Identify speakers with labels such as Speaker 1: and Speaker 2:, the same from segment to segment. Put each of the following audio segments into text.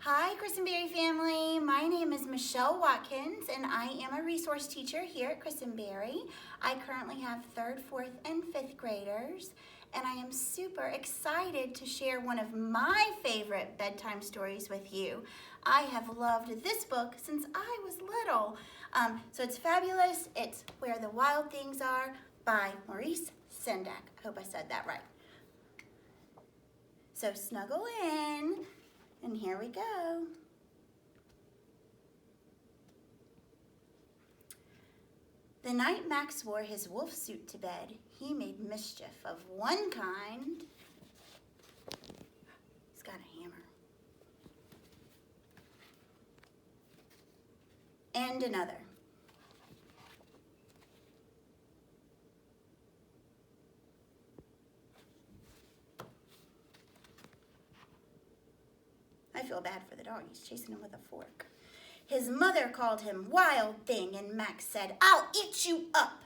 Speaker 1: Hi, Christenberry family. My name is Michelle Watkins, and I am a resource teacher here at Christenberry. I currently have 3rd, 4th, and 5th graders, and I am super excited to share one of my favorite bedtime stories with you. I have loved this book since I was little. So it's fabulous. It's Where the Wild Things Are by Maurice Sendak. I hope I said that right. So snuggle in. And here we go. The night Max wore his wolf suit to bed, he made mischief of one kind. He's got a hammer. And another. I feel bad for the dog. He's chasing him with a fork. His mother called him Wild Thing, and Max said, "I'll eat you up."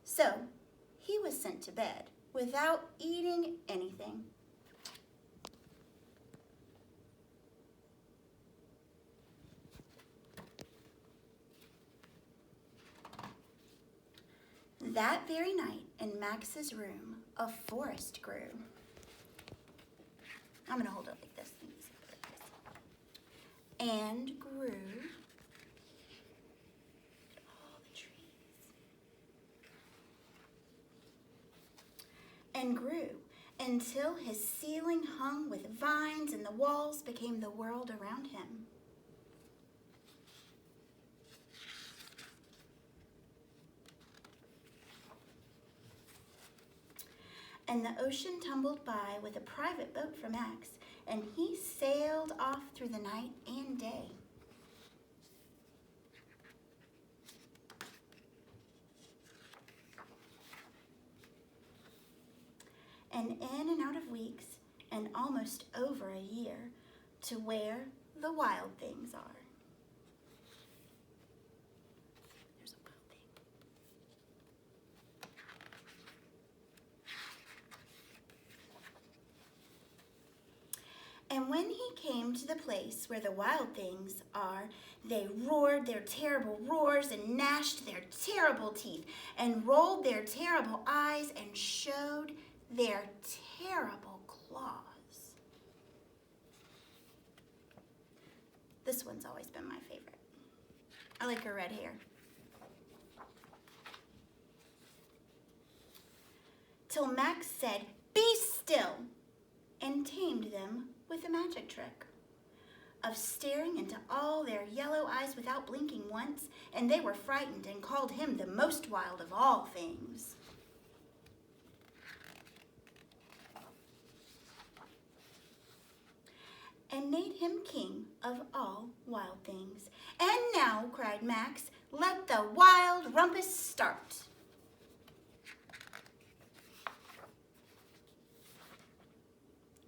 Speaker 1: So he was sent to bed without eating anything. That very night in Max's room, a forest grew. I'm going to hold it like this. And grew all the trees. And grew until his ceiling hung with vines and the walls became the world around him. And the ocean tumbled by with a private boat for Max, and he sailed off through the night and day. And in and out of weeks, and almost over a year, to where the wild things are. There's a wild thing. And when he came to the place where the wild things are, they roared their terrible roars and gnashed their terrible teeth and rolled their terrible eyes and showed their terrible claws. This one's always been my favorite. I like her red hair. Till Max said, "Be still," and tamed them with a magic trick of staring into all their yellow eyes without blinking once, and they were frightened and called him the most wild of all things. And made him king of all wild things. "And now," cried Max, "let the wild rumpus start."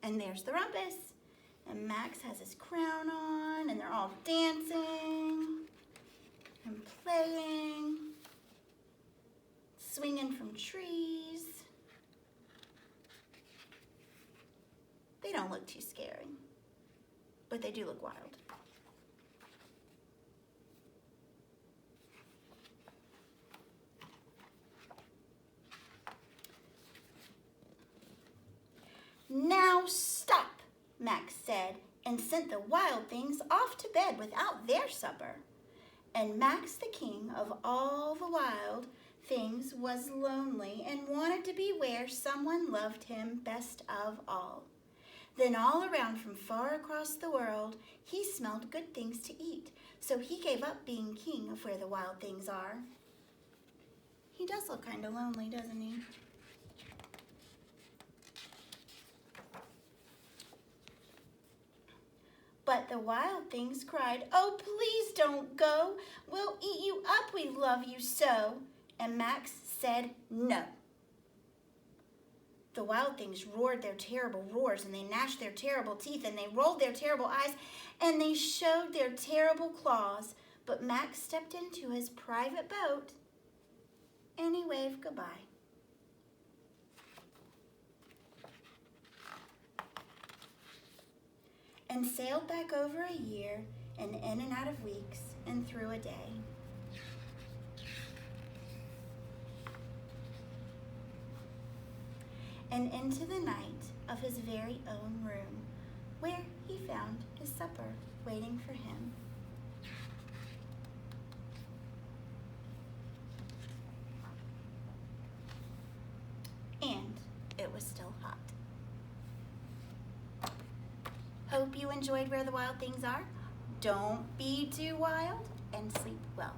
Speaker 1: And there's the rumpus. And Max has his crown on, and they're all dancing and playing, swinging from trees. They don't look too scary, but they do look wild. "Now stop," Max said, and sent the wild things off to bed without their supper. And Max, the king of all the wild things, was lonely and wanted to be where someone loved him best of all. Then all around from far across the world, he smelled good things to eat, so he gave up being king of where the wild things are. He does look kind of lonely, doesn't he? But the wild things cried, "Oh, please don't go. We'll eat you up, we love you so." And Max said no. The wild things roared their terrible roars, and they gnashed their terrible teeth, and they rolled their terrible eyes, and they showed their terrible claws. But Max stepped into his private boat, and he waved goodbye. and sailed back over a year and in and out of weeks and through a day. And into the night of his very own room, where he found his supper waiting for him. And it was still hot. Hope you enjoyed Where the Wild Things Are. Don't be too wild and sleep well.